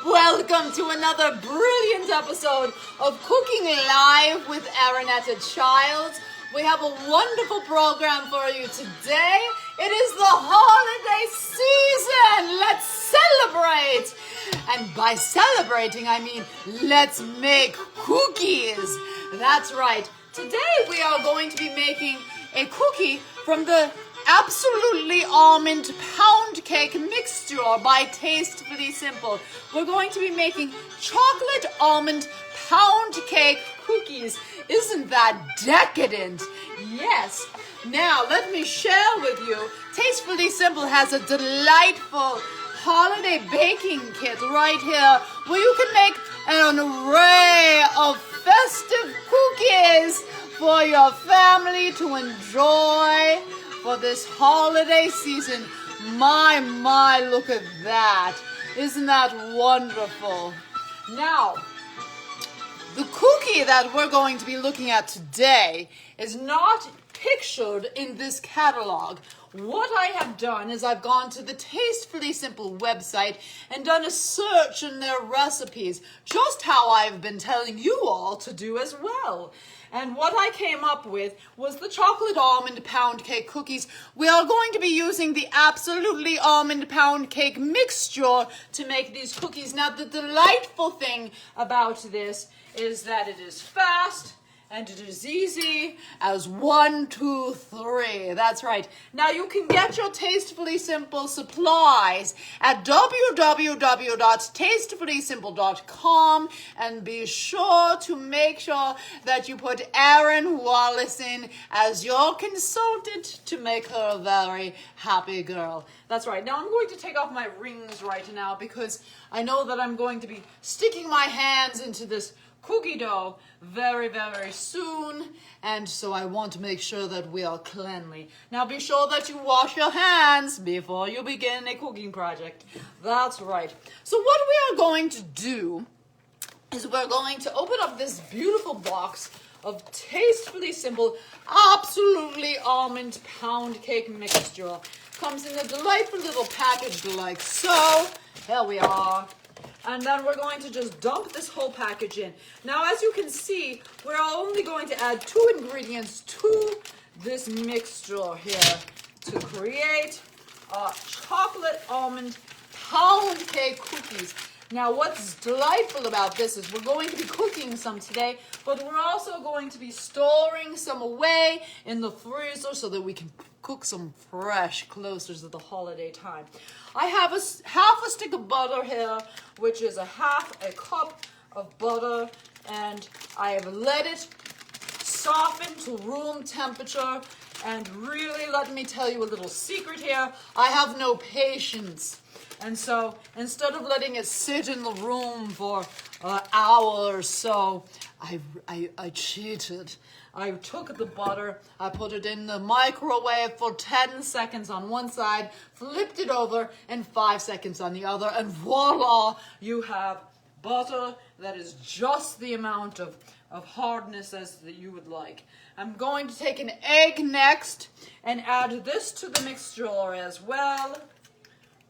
Welcome to another brilliant episode of Cooking Live with Erinetta Childs. We have a wonderful program for you today. It is the holiday season. Let's celebrate. And by celebrating, I mean let's make cookies. That's right. Today we are going to be making a cookie from the Absolutely Almond Pound Cake Mixture by Tastefully Simple. We're going to be making chocolate almond pound cake cookies. Isn't that decadent? Yes. Now, let me share with you, Tastefully Simple has a delightful holiday baking kit right here where you can make an array of festive cookies for your family to enjoy for this holiday season. My, look at that. Isn't that wonderful? Now, the cookie that we're going to be looking at today is not pictured in this catalog. What I have done is I've gone to the Tastefully Simple website and done a search in their recipes, just how I've been telling you all to do as well. And what I came up with was the chocolate almond pound cake cookies. We are going to be using the Absolutely Almond Pound Cake Mixture to make these cookies. Now, the delightful thing about this is that it is fast and it is easy as 1, 2, 3. That's right. Now you can get your Tastefully Simple supplies at www.tastefullysimple.com, and be sure to make sure that you put Erin Wallace in as your consultant to make her a very happy girl. That's right. Now I'm going to take off my rings right now because I know that I'm going to be sticking my hands into this cookie dough very soon, and so I want to make sure that we are cleanly. Now be sure that you wash your hands before you begin a cooking project. That's right. So what we are going to do is we're going to open up this beautiful box of Tastefully Simple Absolutely Almond Pound Cake Mixture. Comes in a delightful little package like so. Here we are. And then we're going to just dump this whole package in. Now, as you can see, we're only going to add 2 ingredients to this mixture here to create chocolate almond pound cake cookies. Now, what's delightful about this is we're going to be cooking some today, but we're also going to be storing some away in the freezer so that we can cook some fresh closer to the holiday time. I have half a stick of butter here, which is half a cup of butter, and I have let it soften to room temperature. And really, let me tell you a little secret here. I have no patience. And so instead of letting it sit in the room for an hour or so, I cheated. I took the butter, I put it in the microwave for 10 seconds on one side, flipped it over, and 5 seconds on the other, and voila, you have butter that is just the amount of hardness as that you would like. I'm going to take an egg next and add this to the mixture as well.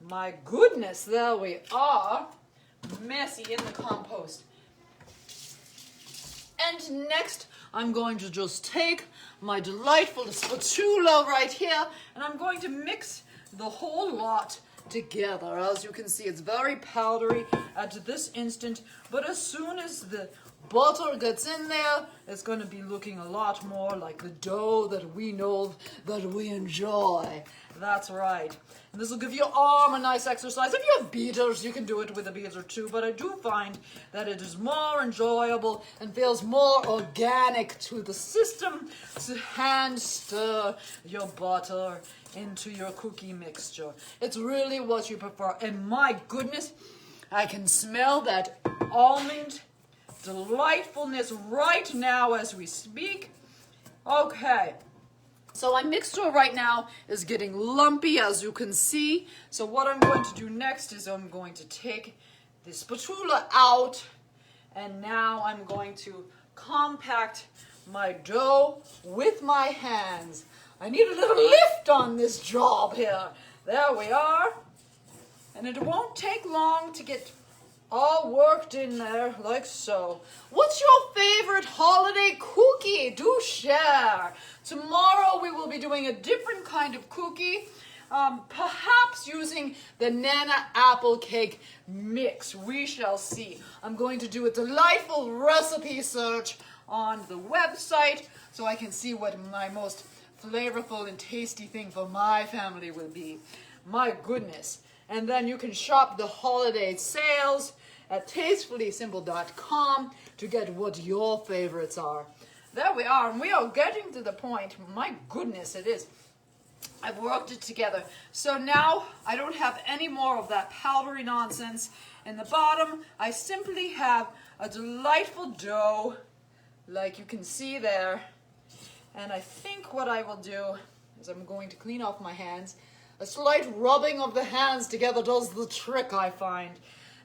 My goodness, there we are. Messy in the compost. And next, I'm going to just take my delightful spatula right here, and I'm going to mix the whole lot together. As you can see, it's very powdery at this instant, but as soon as the butter gets in there, it's going to be looking a lot more like the dough that we know that we enjoy. That's right. And this will give your arm a nice exercise. If you have beaters, you can do it with a beater too, but I do find that it is more enjoyable and feels more organic to the system to hand stir your butter into your cookie mixture. It's really what you prefer. And my goodness, I can smell that almond delightfulness right now as we speak. Okay. So my mixture right now is getting lumpy, as you can see. So what I'm going to do next is I'm going to take the spatula out, and now I'm going to compact my dough with my hands. I need a little lift on this job here. There we are. And it won't take long to get all worked in there, like so. What's your favorite holiday cookie? Do share. Tomorrow we will be doing a different kind of cookie, perhaps using the Nana apple cake mix. We shall see. I'm going to do a delightful recipe search on the website so I can see what my most flavorful and tasty thing for my family will be. My goodness. And then you can shop the holiday sales at tastefullysimple.com to get what your favorites are. There we are, and we are getting to the point. My goodness, it is. I've worked it together. So now I don't have any more of that powdery nonsense in the bottom. I simply have a delightful dough, like you can see there. And I think what I will do is I'm going to clean off my hands. A slight rubbing of the hands together does the trick, I find.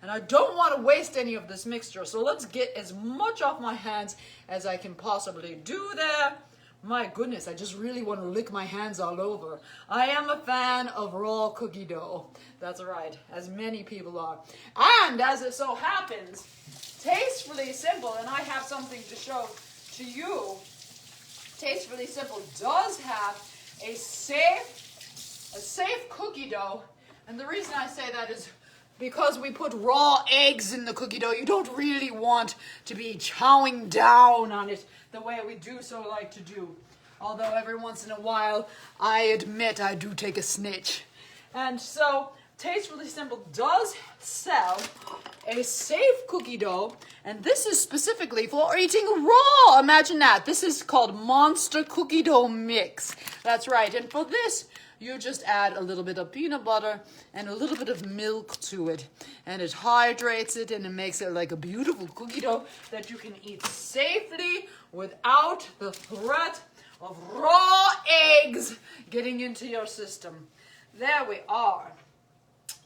And I don't want to waste any of this mixture, so let's get as much off my hands as I can possibly do there. My goodness, I just really want to lick my hands all over. I am a fan of raw cookie dough. That's right, as many people are. And as it so happens, Tastefully Simple, and I have something to show to you. Tastefully Simple does have a safe cookie dough. And the reason I say that is because we put raw eggs in the cookie dough. You don't really want to be chowing down on it the way we do so like to do. Although every once in a while, I admit I do take a snitch. And so, Tastefully Simple does sell a safe cookie dough, and this is specifically for eating raw. Imagine that. This is called Monster Cookie Dough Mix. That's right. And for this, you just add a little bit of peanut butter and a little bit of milk to it. And it hydrates it and it makes it like a beautiful cookie dough that you can eat safely without the threat of raw eggs getting into your system. There we are.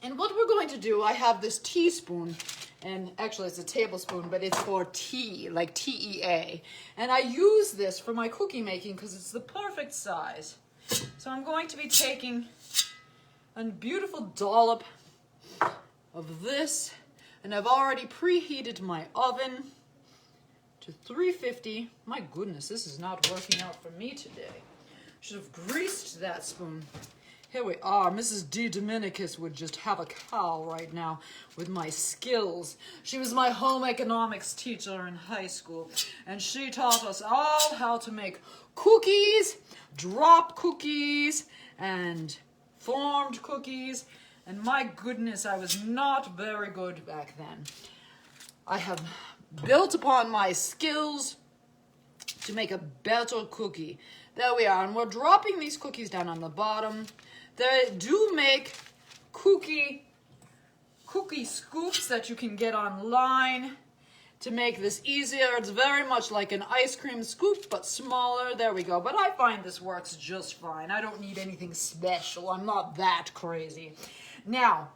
And what we're going to do, I have this teaspoon, and actually it's a tablespoon, but it's for tea, like TEA. And I use this for my cookie making because it's the perfect size. So I'm going to be taking a beautiful dollop of this, and I've already preheated my oven to 350. My goodness, this is not working out for me today. Should have greased that spoon. Here we are. Mrs. D. Dominicus would just have a cow right now with my skills. She was my home economics teacher in high school, and she taught us all how to make cookies, drop cookies, and formed cookies. And my goodness, I was not very good back then. I have built upon my skills to make a better cookie. There we are, and we're dropping these cookies down on the bottom. They do make cookie scoops that you can get online to make this easier. It's very much like an ice cream scoop, but smaller. There we go. But I find this works just fine. I don't need anything special. I'm not that crazy. Now,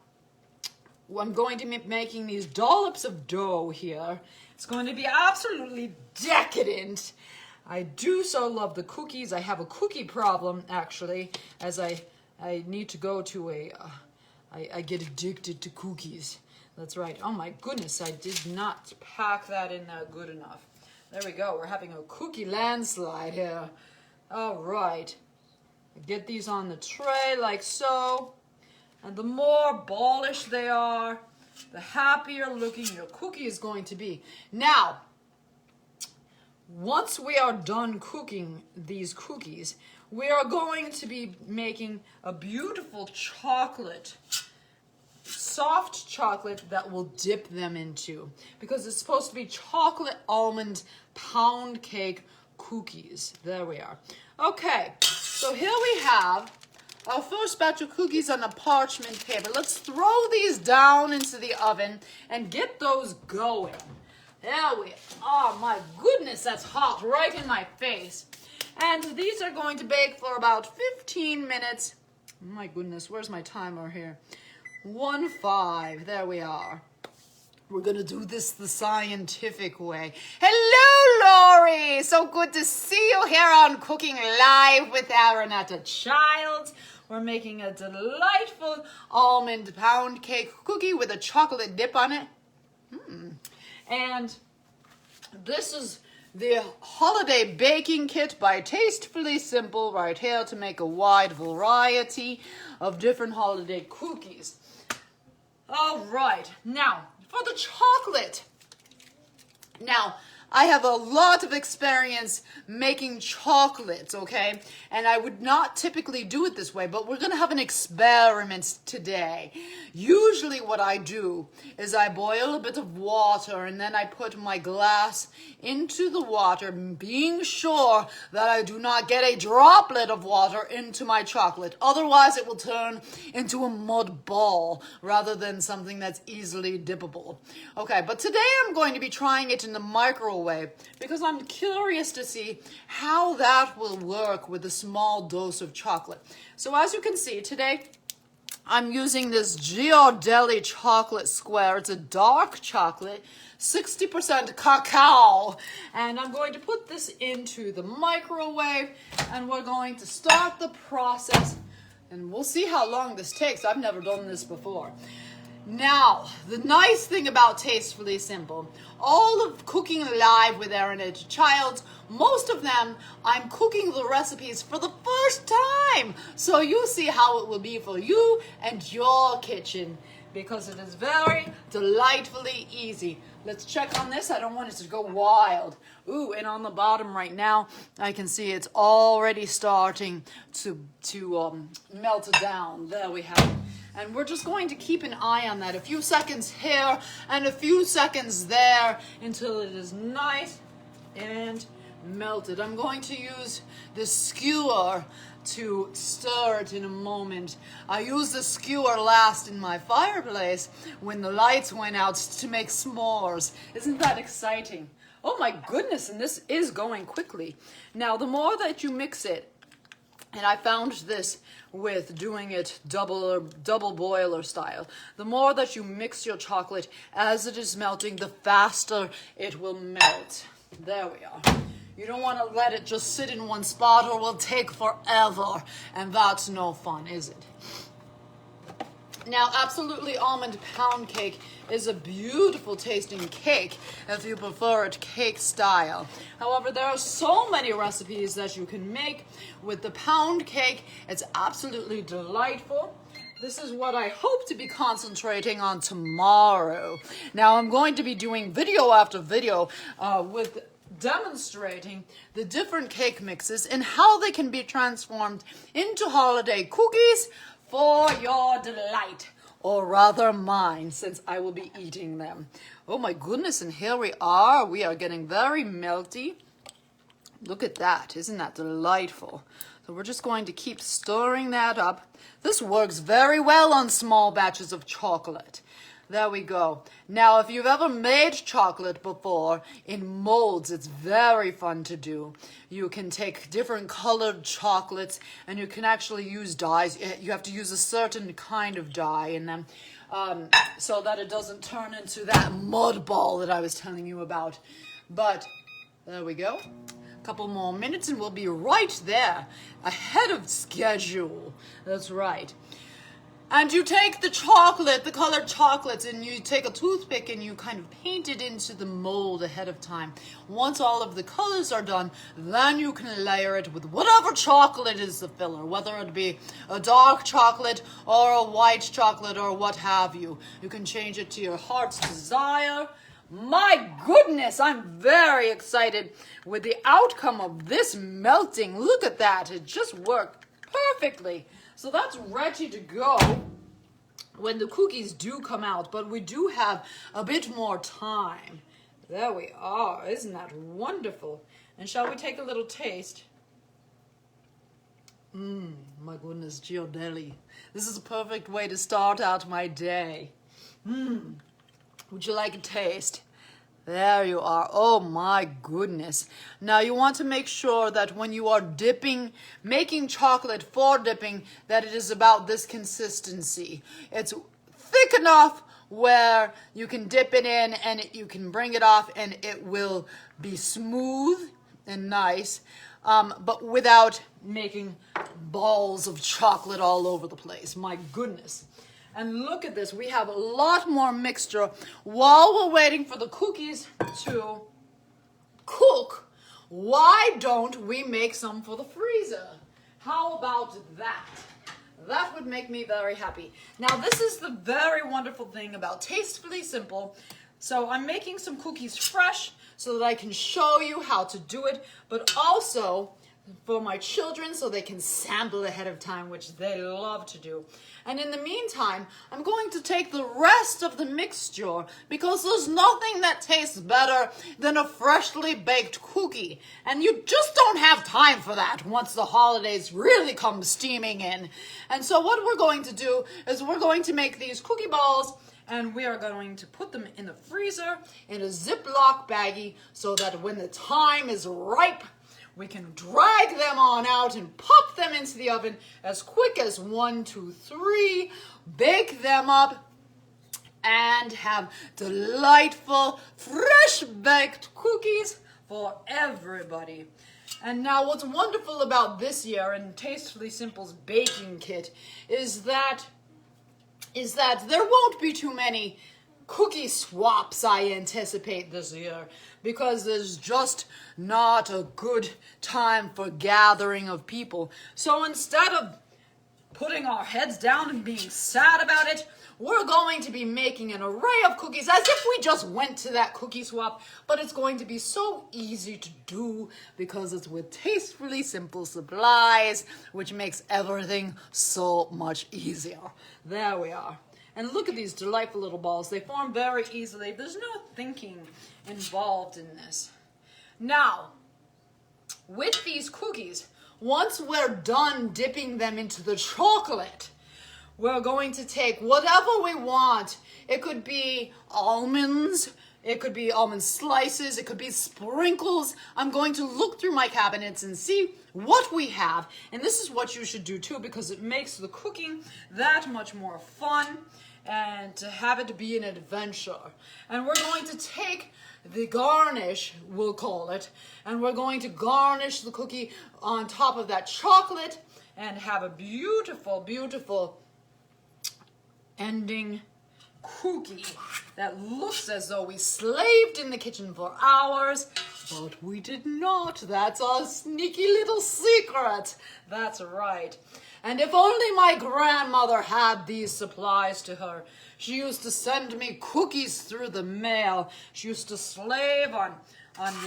I'm going to be making these dollops of dough here. It's going to be absolutely decadent. I do so love the cookies. I have a cookie problem, actually, as I need to go to I get addicted to cookies. That's right. Oh my goodness, I did not pack that in there good enough. There we go. We're having a cookie landslide here. All right. Get these on the tray like so. And the more ballish they are, the happier looking your cookie is going to be. Now, once we are done cooking these cookies, we are going to be making a beautiful chocolate, soft chocolate that we'll dip them into, because it's supposed to be chocolate almond pound cake cookies. There we are. Okay, so here we have our first batch of cookies on a parchment paper. Let's throw these down into the oven and get those going. There we are. My goodness, that's hot right in my face. And these are going to bake for about 15 minutes. My goodness, where's my timer here? 1:05. There we are. We're gonna do this the scientific way. Hello, Lori! So good to see you here on Cooking Live with Erinetta Childs. We're making a delightful almond pound cake cookie with a chocolate dip on it. And this is the holiday baking kit by Tastefully Simple right here to make a wide variety of different holiday cookies. All right, now for the chocolate. Now, I have a lot of experience making chocolates, okay? And I would not typically do it this way, but we're gonna have an experiment today. Usually what I do is I boil a bit of water and then I put my glass into the water, being sure that I do not get a droplet of water into my chocolate. Otherwise it will turn into a mud ball rather than something that's easily dippable. Okay, but today I'm going to be trying it in the microwave because I'm curious to see how that will work with a small dose of chocolate. So as you can see today, I'm using this Ghirardelli chocolate square. It's a dark chocolate, 60% cacao. And I'm going to put this into the microwave and we're going to start the process and we'll see how long this takes. I've never done this before. Now, the nice thing about Tastefully Simple, all of Cooking Live with Erinetta Childs, most of them, I'm cooking the recipes for the first time. So you see how it will be for you and your kitchen because it is very delightfully easy. Let's check on this. I don't want it to go wild. Ooh, and on the bottom right now, I can see it's already starting to melt down. There we have it. And we're just going to keep an eye on that. A few seconds here and a few seconds there until it is nice and melted. I'm going to use the skewer to stir it in a moment. I used the skewer last in my fireplace when the lights went out to make s'mores. Isn't that exciting? Oh my goodness, and this is going quickly. Now, the more that you mix it, and I found this with doing it double boiler style. The more that you mix your chocolate as it is melting, the faster it will melt. There we are. You don't want to let it just sit in one spot or it will take forever. And that's no fun, is it? Now, Absolutely Almond Pound Cake is a beautiful tasting cake if you prefer it cake style. However, there are so many recipes that you can make with the pound cake. It's absolutely delightful. This is what I hope to be concentrating on tomorrow. Now, I'm going to be doing video after video with demonstrating the different cake mixes and how they can be transformed into holiday cookies for your delight, or rather mine, since I will be eating them. Oh my goodness, and here we are. We are getting very melty. Look at that. Isn't that delightful? So we're just going to keep stirring that up. This works very well on small batches of chocolate. There we go. Now, if you've ever made chocolate before in molds, it's very fun to do. You can take different colored chocolates and you can actually use dyes. You have to use a certain kind of dye in them so that it doesn't turn into that mud ball that I was telling you about. But there we go. A couple more minutes and we'll be right there, ahead of schedule. That's right. And you take the chocolate, the colored chocolates, and you take a toothpick and you kind of paint it into the mold ahead of time. Once all of the colors are done, then you can layer it with whatever chocolate is the filler, whether it be a dark chocolate or a white chocolate or what have you. You can change it to your heart's desire. My goodness, I'm very excited with the outcome of this melting. Look at that, it just worked perfectly. So that's ready to go when the cookies do come out, but we do have a bit more time. There we are. Isn't that wonderful? And shall we take a little taste? My goodness, Ghirardelli. This is a perfect way to start out my day. Would you like a taste? There you are. Oh my goodness. Now you want to make sure that when you are dipping, making chocolate for dipping, that it is about this consistency. It's thick enough where you can dip it in and you can bring it off and it will be smooth and nice, but without making balls of chocolate all over the place. My goodness. And look at this. We have a lot more mixture while we're waiting for the cookies to cook. Why don't we make some for the freezer? How about that? That would make me very happy. Now, this is the very wonderful thing about Tastefully Simple. So I'm making some cookies fresh so that I can show you how to do it, but also for my children so they can sample ahead of time, which they love to do. And in the meantime, I'm going to take the rest of the mixture because there's nothing that tastes better than a freshly baked cookie. And you just don't have time for that once the holidays really come steaming in. And so what we're going to do is we're going to make these cookie balls and we are going to put them in the freezer in a Ziploc baggie so that when the time is ripe, we can drag them on out and pop them into the oven as quick as 1, 2, 3, bake them up, and have delightful, fresh baked cookies for everybody. And now what's wonderful about this year in Tastefully Simple's baking kit is that there won't be too many cookie swaps, I anticipate, this year, because there's just not a good time for gathering of people. So instead of putting our heads down and being sad about it, we're going to be making an array of cookies as if we just went to that cookie swap, but it's going to be so easy to do because it's with Tastefully Simple supplies, which makes everything so much easier. There we are. And look at these delightful little balls. They form very easily. There's no thinking involved in this. Now, with these cookies, once we're done dipping them into the chocolate, we're going to take whatever we want. It could be almonds, it could be almond slices, it could be sprinkles. I'm going to look through my cabinets and see what we have. And this is what you should do too, because it makes the cooking that much more fun and to have it be an adventure. And we're going to take the garnish, we'll call it, and we're going to garnish the cookie on top of that chocolate and have a beautiful, beautiful ending cookie that looks as though we slaved in the kitchen for hours, but we did not. That's our sneaky little secret. That's right. And if only my grandmother had these supplies to her. She used to send me cookies through the mail. She used to slave on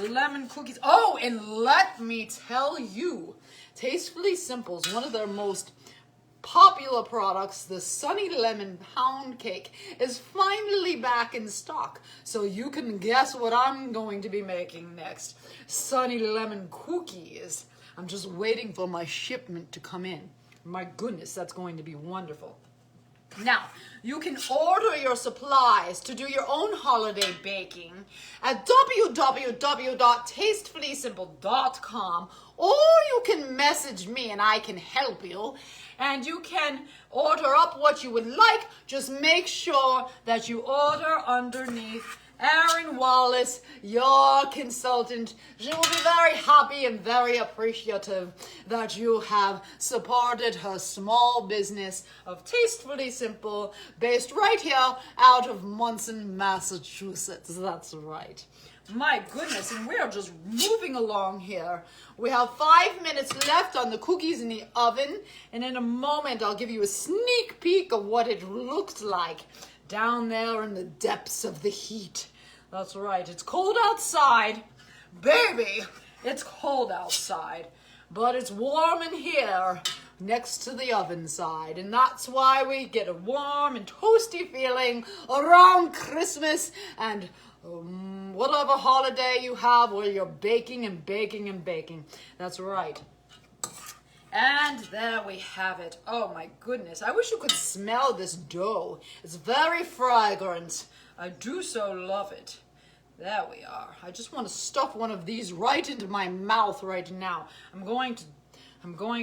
lemon cookies. Oh, and let me tell you, Tastefully Simple's one of their most popular products, the Sunny Lemon Pound Cake, is finally back in stock. So you can guess what I'm going to be making next. Sunny Lemon Cookies. I'm just waiting for my shipment to come in. My goodness, that's going to be wonderful. Now, you can order your supplies to do your own holiday baking at www.tastefullysimple.com, or you can message me and I can help you. And you can order up what you would like. Just make sure that you order underneath Erin Wallace, your consultant. She will be very happy and very appreciative that you have supported her small business of Tastefully Simple, based right here out of Munson, Massachusetts. That's right. My goodness, and we are just moving along here. We have 5 minutes left on the cookies in the oven, and in a moment I'll give you a sneak peek of what it looked like down there in the depths of the heat. That's right, it's cold outside. Baby, it's cold outside, but it's warm in here next to the oven side, and that's why we get a warm and toasty feeling around Christmas and whatever holiday you have where you're baking and baking and baking. That's right. And there we have it. Oh my goodness. I wish you could smell this dough. It's very fragrant. I do so love it. There we are. I just want to stuff one of these right into my mouth right now. I'm going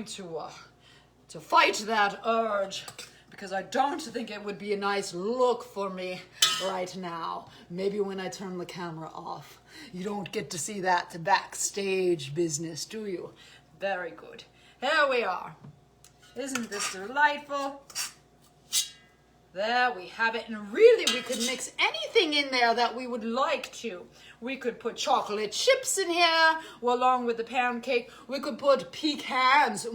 to fight that urge because I don't think it would be a nice look for me right now. Maybe when I turn the camera off. You don't get to see that backstage business, do you? Very good. Here we are. Isn't this delightful? There we have it. And really, we could mix anything in there that we would like to. We could put chocolate chips in here along with the pancake. We could put pecans.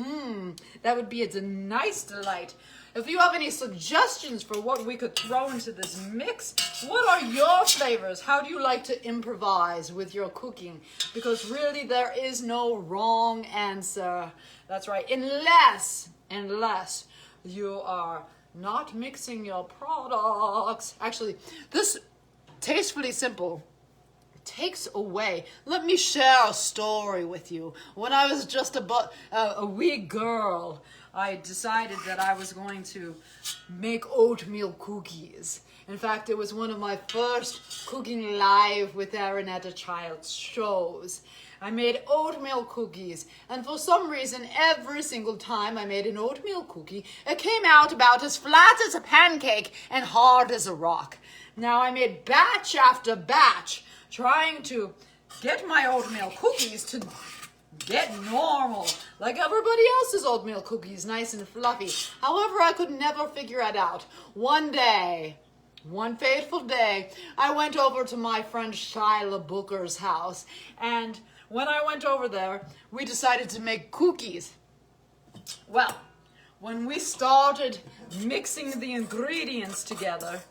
That would be a nice delight. If you have any suggestions for what we could throw into this mix, what are your flavors? How do you like to improvise with your cooking? Because really, there is no wrong answer. That's right. Unless you are not mixing your products. Actually, this Tastefully Simple takes away. Let me share a story with you. When I was just a wee girl, I decided that I was going to make oatmeal cookies. In fact, it was one of my first cooking live with Erinetta Child's shows. I made oatmeal cookies, and for some reason, every single time I made an oatmeal cookie, it came out about as flat as a pancake and hard as a rock. Now, I made batch after batch, trying to get my oatmeal cookies to get normal, like everybody else's oatmeal cookies, nice and fluffy. However, I could never figure it out. One fateful day, I went over to my friend Shyla Booker's house, and when I went over there, we decided to make cookies. Well, when we started mixing the ingredients together,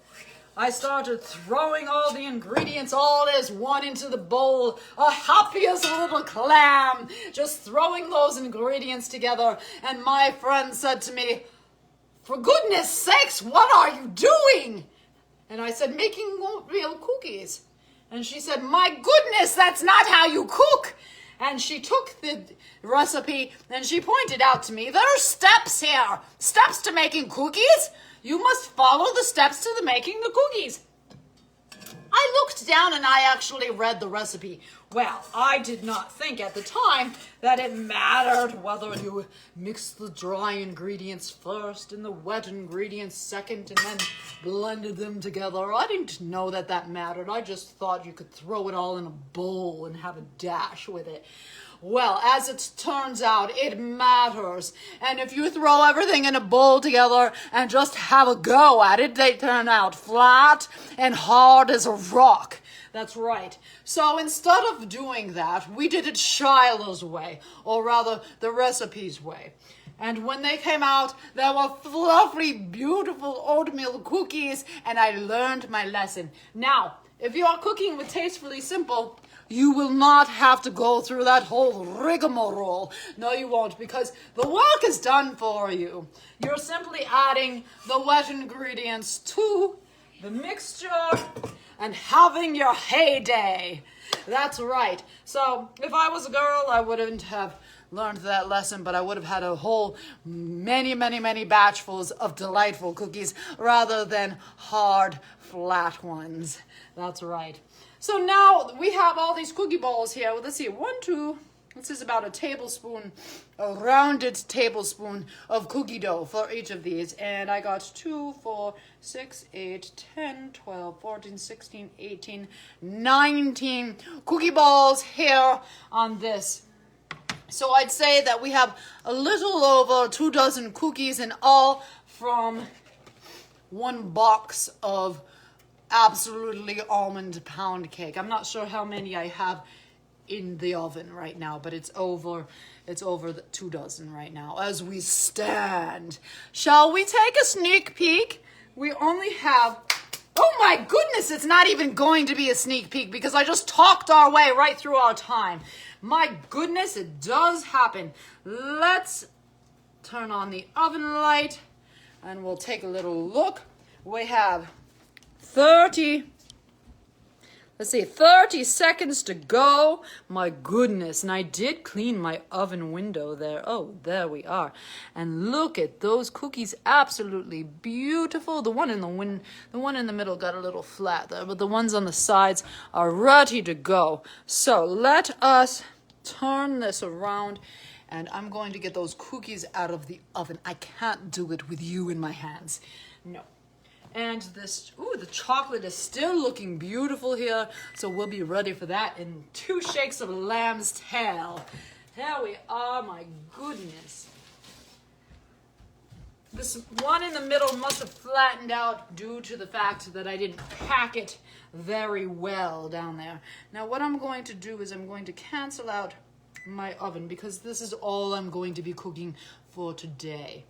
I started throwing all the ingredients all as one into the bowl, a happy as a little clam, just throwing those ingredients together. And my friend said to me, "For goodness sakes, what are you doing?" And I said, "Making oatmeal cookies." And she said, "My goodness, that's not how you cook." And she took the recipe and she pointed out to me, "There are steps here, steps to making cookies. You must follow the steps to the making the cookies." I looked down and I actually read the recipe. Well, I did not think at the time that it mattered whether you mixed the dry ingredients first and the wet ingredients second and then blended them together. I didn't know that that mattered. I just thought you could throw it all in a bowl and have a dash with it. Well, as it turns out, it matters. And if you throw everything in a bowl together and just have a go at it, they turn out flat and hard as a rock. That's right. So instead of doing that, we did it Shiloh's way, or rather the recipe's way. And when they came out, they were fluffy, beautiful oatmeal cookies, and I learned my lesson. Now, if you are cooking with Tastefully Simple, you will not have to go through that whole rigmarole. No, you won't, because the work is done for you. You're simply adding the wet ingredients to the mixture and having your heyday. That's right. So if I was a girl, I wouldn't have learned that lesson, but I would have had a whole many batchfuls of delightful cookies rather than hard, flat ones. That's right. So now we have all these cookie balls here. Well, let's see, 1, 2, this is about a tablespoon, a rounded tablespoon of cookie dough for each of these. And I got 2, 4, 6, 8, 10, 12, 14, 16, 18, 19 cookie balls here on this. So I'd say that we have a little over 2 dozen cookies in all from one box of absolutely almond pound cake. I'm not sure how many I have in the oven right now, but it's over the 2 dozen right now as we stand. Shall we take a sneak peek? We only have, oh my goodness, it's not even going to be a sneak peek because I just talked our way right through our time. My goodness, it does happen. Let's turn on the oven light and we'll take a little look. We have 30 seconds to go. My goodness. And I did clean my oven window there. Oh, there we are. And look at those cookies. Absolutely beautiful. The one in the middle got a little flat there, but the ones on the sides are ready to go. So let us turn this around And I'm going to get those cookies out of the oven. I can't do it with you in my hands. No. And this, ooh, the chocolate is still looking beautiful here. So we'll be ready for that in 2 shakes of lamb's tail. There we are, my goodness. This one in the middle must have flattened out due to the fact that I didn't pack it very well down there. Now what I'm going to do is I'm going to cancel out my oven because this is all I'm going to be cooking for today.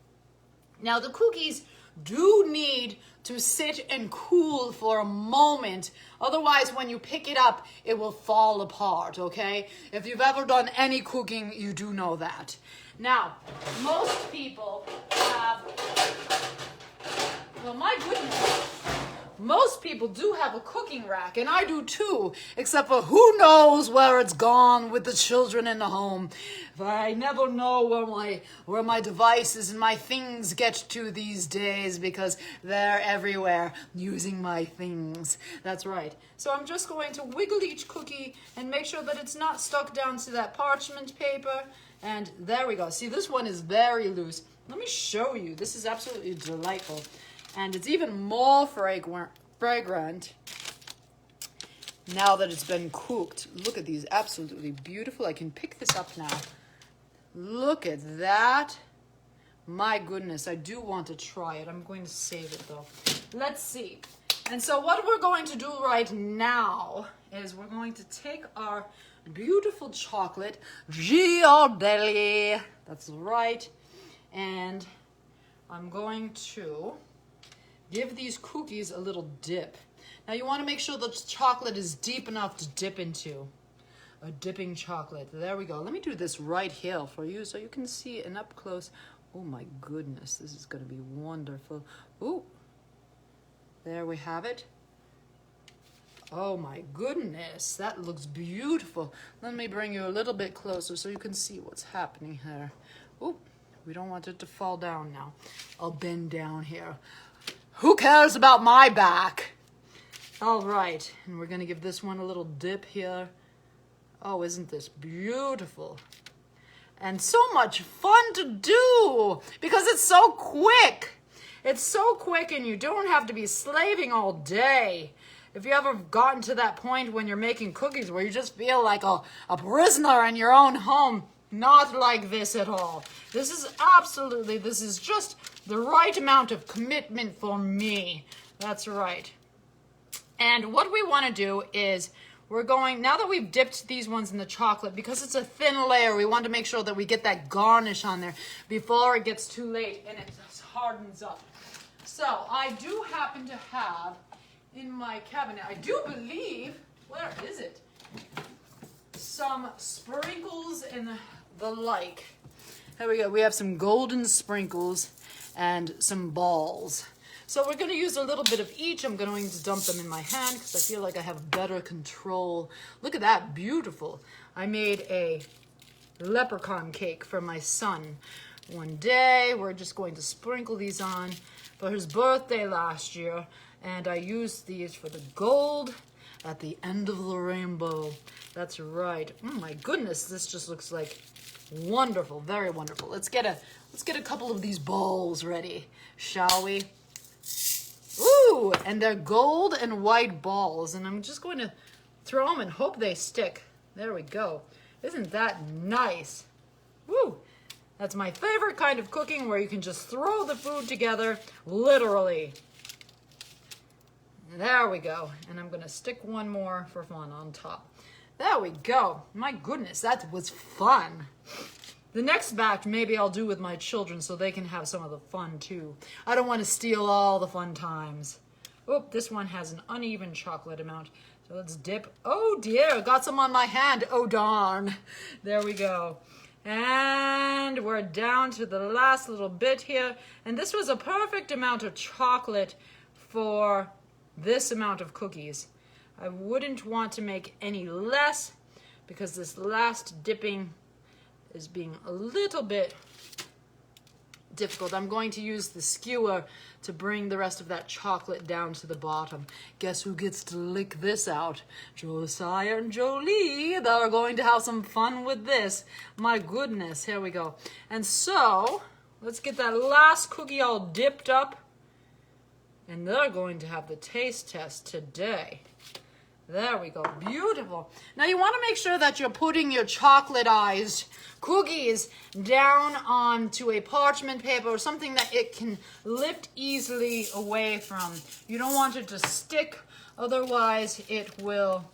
Now the cookies do need to sit and cool for a moment. Otherwise, when you pick it up, it will fall apart, okay? If you've ever done any cooking, you do know that. Now, most people have, well, my goodness, most people do have a cooking rack, and I do too, except for who knows where it's gone with the children in the home. I never know where my devices and my things get to these days because they're everywhere using my things. That's right. So I'm just going to wiggle each cookie and make sure that it's not stuck down to that parchment paper. And there we go. See, this one is very loose. Let me show you. This is absolutely delightful. And it's even more fragrant now that it's been cooked. Look at these, absolutely beautiful. I can pick this up now. Look at that. My goodness, I do want to try it. I'm going to save it though. Let's see. And so what we're going to do right now is we're going to take our beautiful chocolate, Ghirardelli. That's right. And I'm going to give these cookies a little dip. Now you want to make sure the chocolate is deep enough to dip into. A dipping chocolate. There we go. Let me do this right here for you so you can see it up close. Oh my goodness, this is going to be wonderful. Ooh, there we have it. Oh my goodness, that looks beautiful. Let me bring you a little bit closer so you can see what's happening here. Ooh, we don't want it to fall down now. I'll bend down here. Who cares about my back? All right, and we're gonna give this one a little dip here. Oh, isn't this beautiful? And so much fun to do because it's so quick. It's so quick and you don't have to be slaving all day. If you ever gotten to that point when you're making cookies where you just feel like a prisoner in your own home, not like this at all. This is just the right amount of commitment for me. That's right. And what we want to do is we're going, now that we've dipped these ones in the chocolate, because it's a thin layer, we want to make sure that we get that garnish on there before it gets too late and it hardens up. So I do happen to have in my cabinet, I do believe, where is it? Some sprinkles and the like. There we go. We have some golden sprinkles and some balls. So we're going to use a little bit of each. I'm going to dump them in my hand because I feel like I have better control. Look at that, beautiful. I made a leprechaun cake for my son one day. We're just going to sprinkle these on for his birthday last year. And I used these for the gold at the end of the rainbow. That's right. Oh my goodness, this just looks like wonderful, very wonderful. Let's get a couple of these balls ready, shall we? Ooh, and they're gold and white balls, and I'm just going to throw them and hope they stick. There we go. Isn't that nice? Woo! That's my favorite kind of cooking where you can just throw the food together, literally. There we go. And I'm going to stick one more for fun on top. There we go. My goodness, that was fun. The next batch maybe I'll do with my children so they can have some of the fun too. I don't want to steal all the fun times. Oh, this one has an uneven chocolate amount. So let's dip. Oh dear, got some on my hand. Oh darn. There we go. And we're down to the last little bit here. And this was a perfect amount of chocolate for this amount of cookies. I wouldn't want to make any less because this last dipping is being a little bit difficult. I'm going to use the skewer to bring the rest of that chocolate down to the bottom. Guess who gets to lick this out? Josiah and Jolie. They're going to have some fun with this. My goodness, here we go. And so, let's get that last cookie all dipped up. And they're going to have the taste test today. There we go. Beautiful. Now you want to make sure that you're putting your chocolatized cookies down onto a parchment paper or something that it can lift easily away from. You don't want it to stick, otherwise it will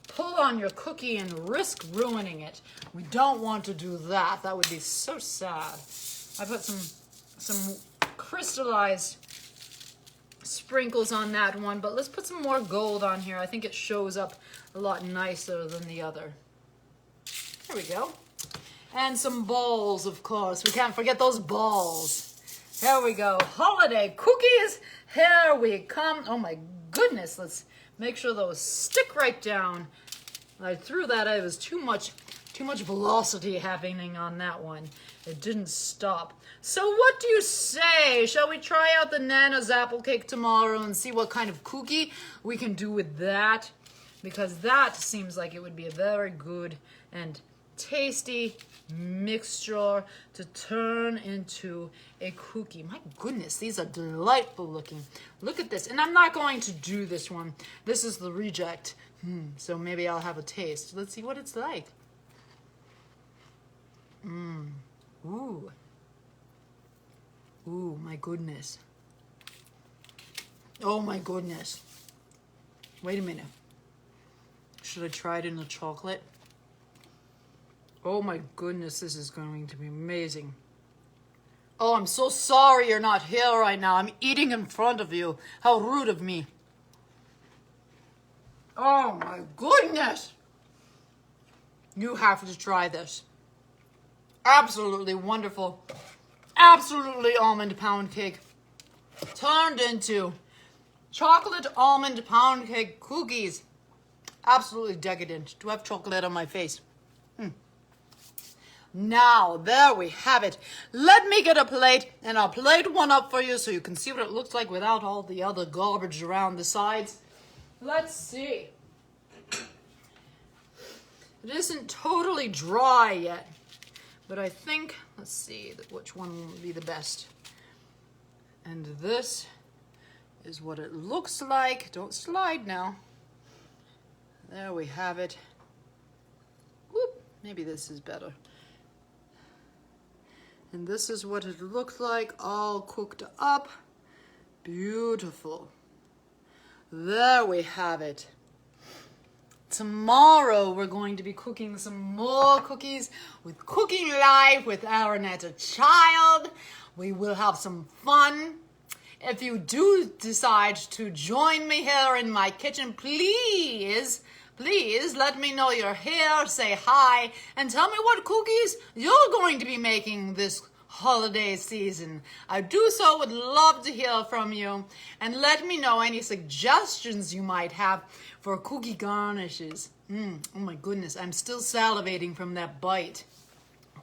pull on your cookie and risk ruining it. We don't want to do that. That would be so sad. I put some crystallized sprinkles on that one, but let's put some more gold on here. I think it shows up a lot nicer than the other. There we go. And some balls, of course. We can't forget those balls. Here we go. Holiday cookies. Here we come. Oh my goodness. Let's make sure those stick right down. I threw that out. It was too much velocity happening on that one. It didn't stop. So what do you say? Shall we try out the Nana's apple cake tomorrow and see what kind of cookie we can do with that? Because that seems like it would be a very good and tasty mixture to turn into a cookie. My goodness, these are delightful looking. Look at this. And I'm not going to do this one. This is the reject. So maybe I'll have a taste. Let's see what it's like. Ooh. Ooh, my goodness. Oh my goodness. Wait a minute. Should I try it in the chocolate? Oh my goodness, this is going to be amazing. Oh, I'm so sorry you're not here right now. I'm eating in front of you. How rude of me. Oh my goodness. You have to try this. Absolutely wonderful. Absolutely almond pound cake. Turned into chocolate almond pound cake cookies. Absolutely decadent. Do I have chocolate on my face? Now, there we have it. Let me get a plate, and I'll plate one up for you so you can see what it looks like without all the other garbage around the sides. Let's see. It isn't totally dry yet, but I think, let's see which one will be the best. And this is what it looks like. Don't slide now. There we have it. Whoop, maybe this is better. And this is what it looked like, all cooked up. Beautiful. There we have it. Tomorrow we're going to be cooking some more cookies with Cooking Live with Erinetta Child. We will have some fun. If you do decide to join me here in my kitchen, please let me know you're here, say hi, and tell me what cookies you're going to be making this holiday season. I would love to hear from you, and let me know any suggestions you might have for cookie garnishes. Oh my goodness, I'm still salivating from that bite.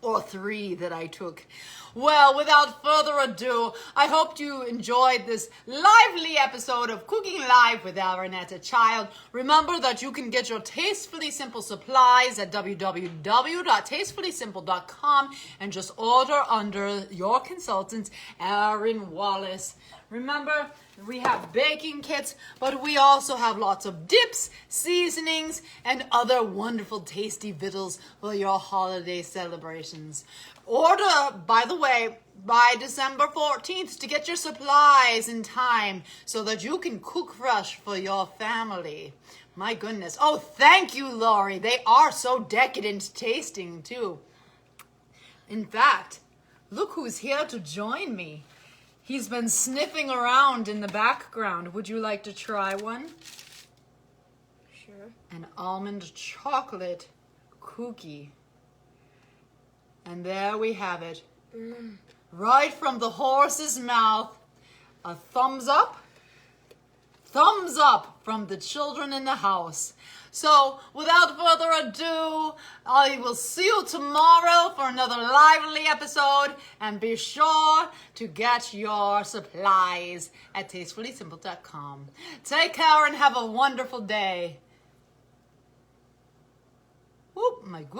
Or 3 that I took. Well, without further ado, I hope you enjoyed this lively episode of Cooking Live with Erinetta Child. Remember that you can get your Tastefully Simple supplies at www.tastefullysimple.com and just order under your consultant, Erin Wallace. Remember, we have baking kits, but we also have lots of dips, seasonings, and other wonderful tasty victuals for your holiday celebrations. Order, by the way, by December 14th to get your supplies in time so that you can cook fresh for your family. My goodness. Oh, thank you, Lori. They are so decadent tasting, too. In fact, look who's here to join me. He's been sniffing around in the background. Would you like to try one? Sure. An almond chocolate cookie. And there we have it. Right from the horse's mouth. A thumbs up, thumbs up from the children in the house. So, without further ado, I will see you tomorrow for another lively episode. And be sure to get your supplies at tastefullysimple.com. Take care and have a wonderful day. Whoop, my goodness.